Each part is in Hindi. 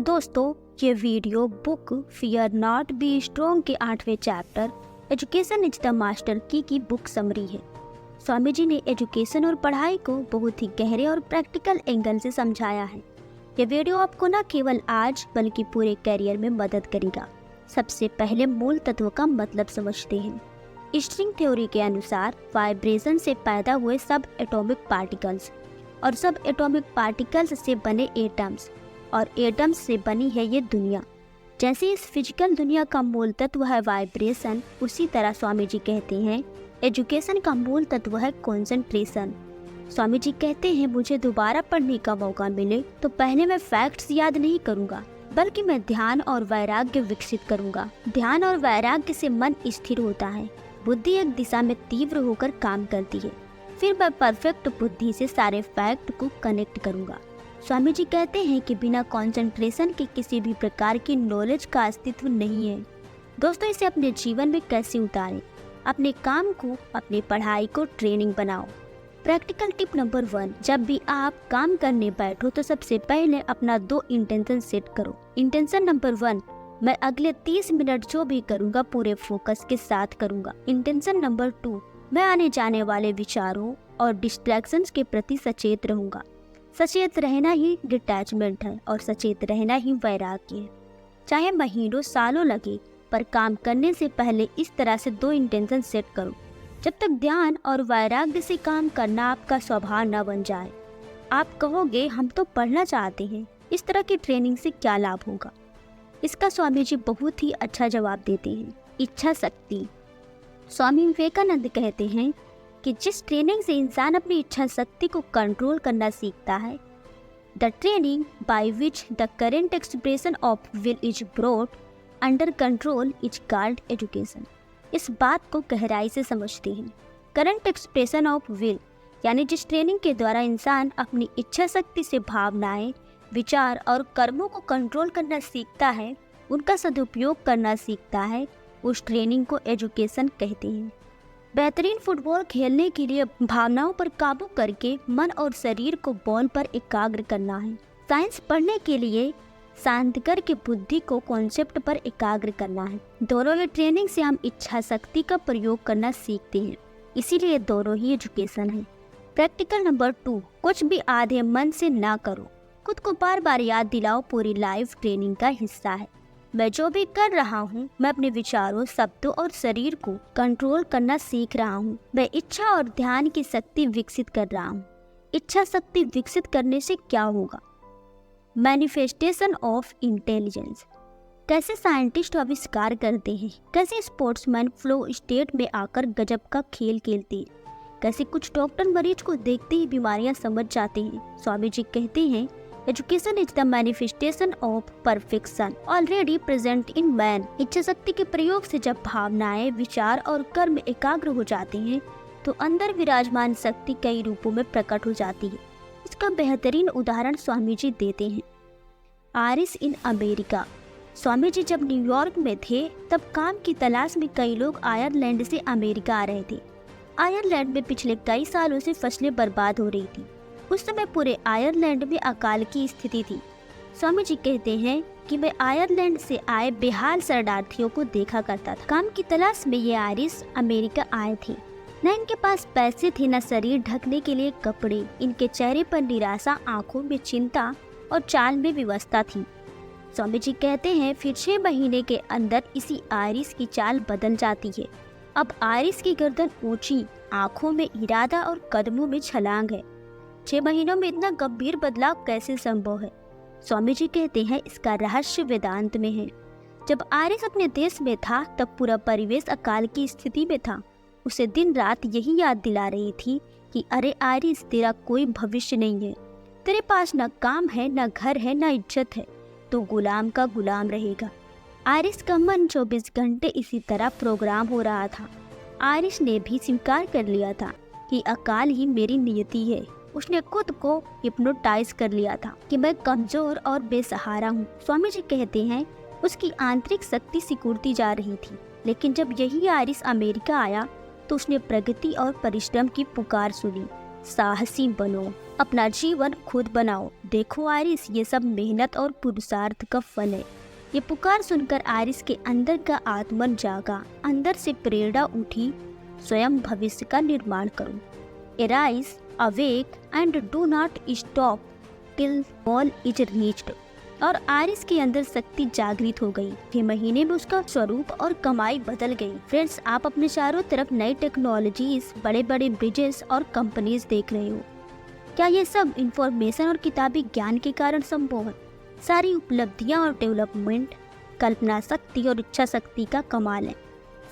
दोस्तों, ये video book fear not be strong के 8वें chapter education is the master की बुक समरी है। स्वामी जी ने एजुकेशन और पढ़ाई को बहुत ही गहरे और प्रैक्टिकल एंगल से समझाया है। ये वीडियो आपको न केवल आज बल्कि पूरे करियर में मदद करेगा। सबसे पहले मूल तत्व का मतलब समझते हैं। स्ट्रिंग थ्योरी के अनुसार वाइब्रेशन से पैदा हुए सब एटॉमिक पार्टिकल्स और सब एटॉमिक पार्टिकल्स से बने एटम्स और एटम्स से बनी है ये दुनिया। जैसे इस फिजिकल दुनिया का मूल तत्व है वाइब्रेशन, उसी तरह स्वामी जी कहते हैं एजुकेशन का मूल तत्व है कंसंट्रेशन। स्वामी जी कहते हैं मुझे दोबारा पढ़ने का मौका मिले तो पहले मैं फैक्ट्स याद नहीं करूंगा, बल्कि मैं ध्यान और वैराग्य विकसित करूंगा। ध्यान और वैराग्य से मन स्थिर होता है, बुद्धि एक दिशा में तीव्र होकर काम करती है। फिर मैं परफेक्ट बुद्धि से सारे फैक्ट को कनेक्ट करूंगा। स्वामी जी कहते हैं कि बिना कंसंट्रेशन के किसी भी प्रकार की नॉलेज का अस्तित्व नहीं है। दोस्तों, इसे अपने जीवन में कैसे उतारें? अपने काम को, अपनी पढ़ाई को ट्रेनिंग बनाओ। प्रैक्टिकल टिप नंबर 1, जब भी आप काम करने बैठो तो सबसे पहले अपना 2 इंटेंशन सेट करो। इंटेंशन नंबर 1, मैं अगले 30 मिनट जो भी करूंगा पूरे फोकस के साथ करूंगा। इंटेंशन नंबर 2, मैं आने जाने वाले विचारों और डिस्ट्रैक्शंस के प्रति सचेत रहूंगा। सचेत रहना ही डिटैचमेंट है और सचेत रहना ही वैराग्य है। चाहे महीनों सालों लगे, पर काम करने से पहले इस तरह से 2 इंटेंशन सेट करो जब तक ध्यान और वैराग्य से काम करना आपका स्वभाव न बन जाए। आप कहोगे हम तो पढ़ना चाहते हैं, इस तरह की ट्रेनिंग से क्या लाभ होगा? इसका स्वामी जी बहुत ही अच्छा जवाब देते हैं। इच्छा शक्ति। स्वामी विवेकानंद कहते हैं कि जिस ट्रेनिंग से इंसान अपनी इच्छा शक्ति को कंट्रोल करना सीखता है, the training by which the current expression of will is brought under control is called education. इस बात को गहराई से समझते हैं। करंट एक्सप्रेशन ऑफ विल यानी जिस ट्रेनिंग के द्वारा इंसान अपनी इच्छा शक्ति से भावनाएं, विचार और कर्मों को कंट्रोल करना सीखता है, उनका सदुपयोग करना सीखता है, उस ट्रेनिंग को एजुकेशन कहते हैं। बेहतरीन फुटबॉल खेलने के लिए भावनाओं पर काबू करके मन और शरीर को बॉल पर एकाग्र करना है। साइंस पढ़ने के लिए शांत करके बुद्धि को कॉन्सेप्ट पर एकाग्र करना है। दोनों ही ट्रेनिंग से हम इच्छा शक्ति का प्रयोग करना सीखते हैं, इसीलिए दोनों ही एजुकेशन है। प्रैक्टिकल नंबर 2, कुछ भी आधे मन से ना करो। खुद को बार बार याद दिलाओ, पूरी लाइफ ट्रेनिंग का हिस्सा है। मैं जो भी कर रहा हूँ, मैं अपने विचारों, शब्दों और शरीर को कंट्रोल करना सीख रहा हूँ। मैं इच्छा और ध्यान की शक्ति विकसित कर रहा हूँ। इच्छा शक्ति विकसित करने से क्या होगा? Manifestation of intelligence. कैसे साइंटिस्ट आविष्कार करते हैं, कैसे स्पोर्ट्समैन फ्लो स्टेट में आकर गजब का खेल खेलते हैं, कैसे कुछ डॉक्टर मरीज को देखते ही बीमारियां समझ जाते हैं। स्वामी जी कहते हैं education is the manifestation of perfection already present in man. इच्छा शक्ति के प्रयोग से जब भावनाएं, विचार और कर्म एकाग्र हो जाते हैं तो अंदर विराजमान शक्ति कई रूपों में प्रकट हो जाती है। इसका बेहतरीन उदाहरण स्वामी जी देते हैं। Aaris in America. स्वामी जी जब न्यूयॉर्क में थे तब काम की तलाश में कई लोग आयरलैंड से अमेरिका आ रहे थे। आयरलैंड में पिछले कई सालों से फसलें बर्बाद हो रही थी। उस समय पूरे आयरलैंड में अकाल की स्थिति थी। स्वामी जी कहते हैं कि मैं आयरलैंड से आए बेहाल शरणार्थियों को देखा करता था। काम की तलाश में ये आरिस अमेरिका आए थे। न इनके पास पैसे थे, न शरीर ढकने के लिए कपड़े। इनके चेहरे पर निराशा, आंखों में चिंता और चाल में विवशता थी। स्वामी जी कहते हैं फिर 6 महीने के अंदर इसी आरिस की चाल बदल जाती है। अब आरिस की गर्दन ऊंची, आंखों में इरादा और कदमों में छलांग है। 6 महीनों में इतना गंभीर बदलाव कैसे संभव है? स्वामी जी कहते हैं इसका रहस्य वेदांत में है। जब आरिस अपने देश में था तब पूरा परिवेश अकाल की स्थिति में था। उसे दिन रात यही याद दिला रही थी कि अरे आरिस, तेरा कोई भविष्य नहीं है। तेरे पास न काम है, न घर है, न इज्जत है। तो गुलाम का गुलाम रहेगा। आरिस का मन 24 घंटे इसी तरह प्रोग्राम हो रहा था। आरिस ने भी स्वीकार कर लिया था कि अकाल ही मेरी नियति है। उसने खुद को हिप्नोटाइज कर लिया था कि मैं कमजोर और बेसहारा हूँ। स्वामी जी कहते हैं उसकी आंतरिक शक्ति सिकुड़ती जा रही थी। लेकिन जब यही आरिस अमेरिका आया तो उसने प्रगति और परिश्रम की पुकार सुनी। साहसी बनो, अपना जीवन खुद बनाओ। देखो आइरिस, ये सब मेहनत और पुरुषार्थ का फल है। ये पुकार सुनकर आइरिस के अंदर का आत्मन जागा, अंदर से प्रेरणा उठी, स्वयं भविष्य का निर्माण करो। Arise, awake and do not stop till goal is reached. और आइरिस के अंदर शक्ति जागृत हो गई। के महीने में उसका स्वरूप और कमाई बदल गई। फ्रेंड्स, आप अपने चारों तरफ नई टेक्नोलॉजीज, बड़े बड़े ब्रिजेस और कंपनीज देख रहे हो। क्या ये सब इंफॉर्मेशन और किताबी ज्ञान के कारण संभव है? सारी उपलब्धियां और डेवलपमेंट कल्पना शक्ति और इच्छा शक्ति का कमाल है।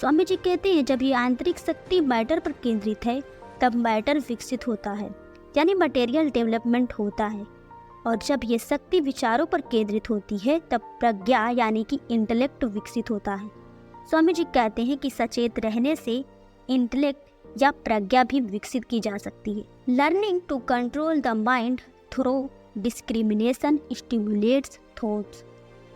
स्वामी जी कहते हैं, जब ये आंतरिक शक्ति मैटर पर केंद्रित है तब मैटर विकसित होता है, यानी मटेरियल डेवलपमेंट होता है। और जब ये शक्ति विचारों पर केंद्रित होती है तब प्रज्ञा यानी कि इंटेलेक्ट विकसित होता है। स्वामी जी कहते हैं कि सचेत रहने से इंटेलेक्ट या प्रज्ञा भी विकसित की जा सकती है। Learning to control the mind through discrimination stimulates thoughts.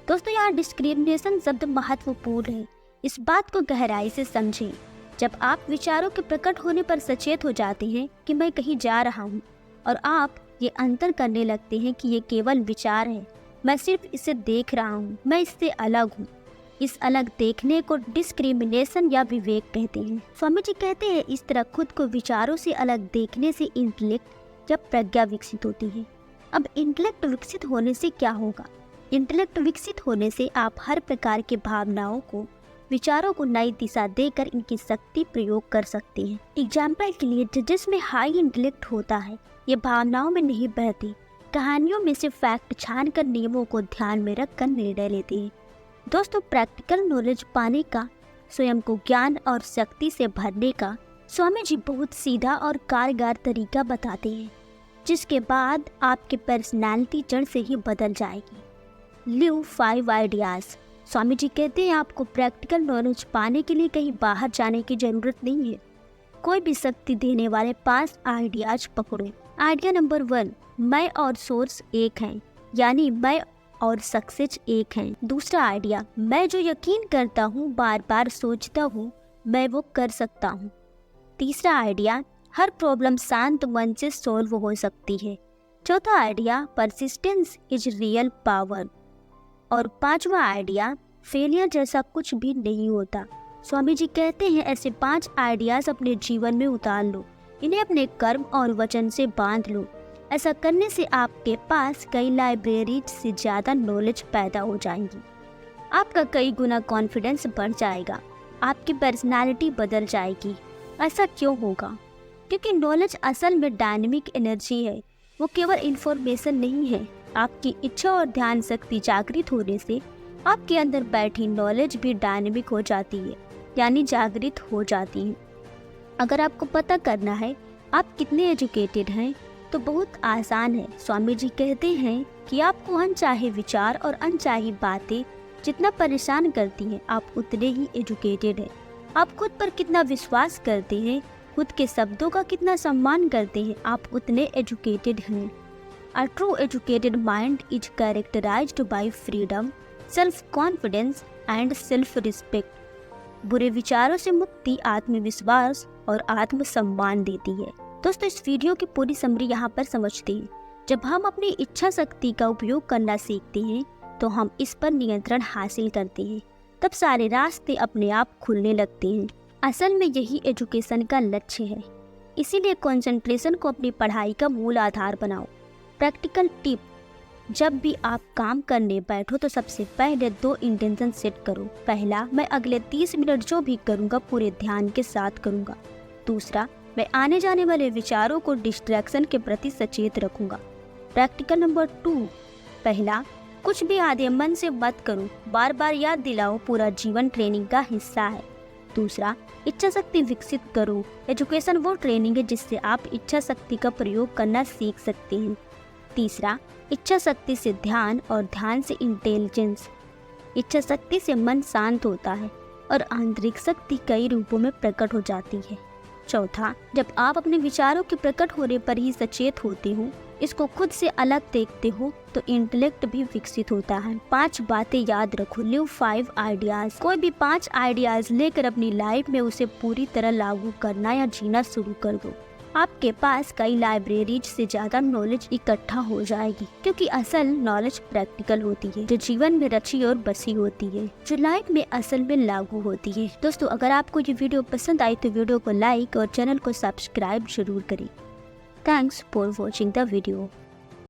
दोस्तों, यहाँ डिस्क्रिमिनेशन शब्द महत्वपूर्ण है। इस बात को गहराई से समझें। जब आप विचारों के प्रकट होने पर सचेत हो जाते हैं कि मैं कहीं जा रहा हूँ, और आप ये अंतर करने लगते हैं कि ये केवल विचार है, मैं सिर्फ इसे देख रहा हूँ, मैं इससे अलग हूँ। इस अलग देखने को डिस्क्रिमिनेशन या विवेक कहते हैं। स्वामी जी कहते हैं, इस तरह खुद को विचारों से अलग देखने से इंटेलेक्ट या प्रज्ञा विकसित होती है। अब इंटेलेक्ट विकसित होने से क्या होगा? इंटेलेक्ट विकसित होने से आप हर प्रकार के भावनाओं को, विचारों को नई दिशा देकर इनकी शक्ति प्रयोग कर सकते हैं। एग्जाम्पल के लिए, जिसमें हाई इंटेलेक्ट होता है, ये भावनाओं में नहीं बहती, कहानियों में से फैक्ट छानकर नियमों को ध्यान में रखकर निर्णय लेते हैं। दोस्तों, प्रैक्टिकल नॉलेज पाने का, स्वयं को ज्ञान और शक्ति से भरने का स्वामी जी बहुत सीधा और कारगर तरीका बताते हैं, जिसके बाद आपकी पर्सनैलिटी जड़ से ही बदल जाएगी। Live 5 ideas. स्वामी जी कहते हैं, आपको प्रैक्टिकल नॉलेज पाने के लिए कहीं बाहर जाने की जरूरत नहीं है। कोई भी शक्ति देने वाले 5 आइडियाज पकड़ो। आइडिया नंबर 1, मैं और सोर्स एक हैं, यानी मैं और सक्सेस एक हैं। दूसरा आइडिया, मैं जो यकीन करता हूँ, बार बार सोचता हूँ, मैं वो कर सकता हूँ। तीसरा आइडिया, हर प्रॉब्लम शांत मन से सॉल्व हो सकती है। चौथा idea, persistence is real power. और पांचवा आइडिया, फेलियर जैसा कुछ भी नहीं होता। स्वामी जी कहते हैं, ऐसे 5 आइडियाज अपने जीवन में उतार लो, इन्हें अपने कर्म और वचन से बांध लो। ऐसा करने से आपके पास कई लाइब्रेरी से ज़्यादा नॉलेज पैदा हो जाएंगी। आपका कई गुना कॉन्फिडेंस बढ़ जाएगा, आपकी पर्सनालिटी बदल जाएगी। ऐसा क्यों होगा? क्योंकि नॉलेज असल में डायनेमिक एनर्जी है, वो केवल इंफॉर्मेशन नहीं है। आपकी इच्छा और ध्यान शक्ति जागृत होने से आपके अंदर बैठी नॉलेज भी डायनेमिक हो जाती है, यानी जागृत हो जाती है। अगर आपको पता करना है आप कितने एजुकेटेड हैं तो बहुत आसान है। स्वामी जी कहते हैं कि आपको अनचाहे विचार और अनचाही बातें जितना परेशान करती हैं, आप उतने ही एजुकेटेड हैं। आप खुद पर कितना विश्वास करते हैं, खुद के शब्दों का कितना सम्मान करते हैं, आप उतने एजुकेटेड हैं। A true educated mind is characterized by freedom, self-confidence and self-respect. बुरे विचारों से मुक्ति आत्मविश्वास और आत्मसम्मान देती है। दोस्तों, इस वीडियो की पूरी समरी यहाँ पर समझते हैं। जब हम अपनी इच्छा शक्ति का उपयोग करना सीखते हैं तो हम इस पर नियंत्रण हासिल करते हैं, तब सारे रास्ते अपने आप खुलने लगते हैं। असल में यही एजुकेशन का लक्ष्य है। इसीलिए कंसंट्रेशन को अपनी पढ़ाई का मूल आधार बनाओ। प्रैक्टिकल टिप, जब भी आप काम करने बैठो तो सबसे पहले 2 इंटेंशन सेट करो। पहला, मैं अगले 30 मिनट जो भी करूँगा पूरे ध्यान के साथ करूँगा। दूसरा, मैं आने जाने वाले विचारों को डिस्ट्रैक्शन के प्रति सचेत रखूँगा। प्रैक्टिकल नंबर 2, पहला, कुछ भी आधे मन से मत करो, बार बार याद दिलाओ, पूरा जीवन ट्रेनिंग का हिस्सा है। दूसरा, इच्छा शक्ति विकसित करो। एजुकेशन वो ट्रेनिंग है जिससे आप इच्छा शक्ति का प्रयोग करना सीख सकते हैं। तीसरा, इच्छा शक्ति से ध्यान और ध्यान से इंटेलिजेंस। इच्छा शक्ति से मन शांत होता है और आंतरिक शक्ति कई रूपों में प्रकट हो जाती है। चौथा, जब आप अपने विचारों के प्रकट होने पर ही सचेत होते हो, इसको खुद से अलग देखते हो, तो इंटेलेक्ट भी विकसित होता है। 5 बातें याद रखो। Live 5 ideas. कोई भी 5 आइडियाज लेकर अपनी लाइफ में उसे पूरी तरह लागू करना या जीना शुरू कर दो। आपके पास कई लाइब्रेरीज से ज्यादा नॉलेज इकट्ठा हो जाएगी, क्योंकि असल नॉलेज प्रैक्टिकल होती है, जो जीवन में रची और बसी होती है, जो लाइफ में असल में लागू होती है। दोस्तों, अगर आपको ये वीडियो पसंद आई तो वीडियो को लाइक और चैनल को सब्सक्राइब जरूर करें। Thanks for watching the video.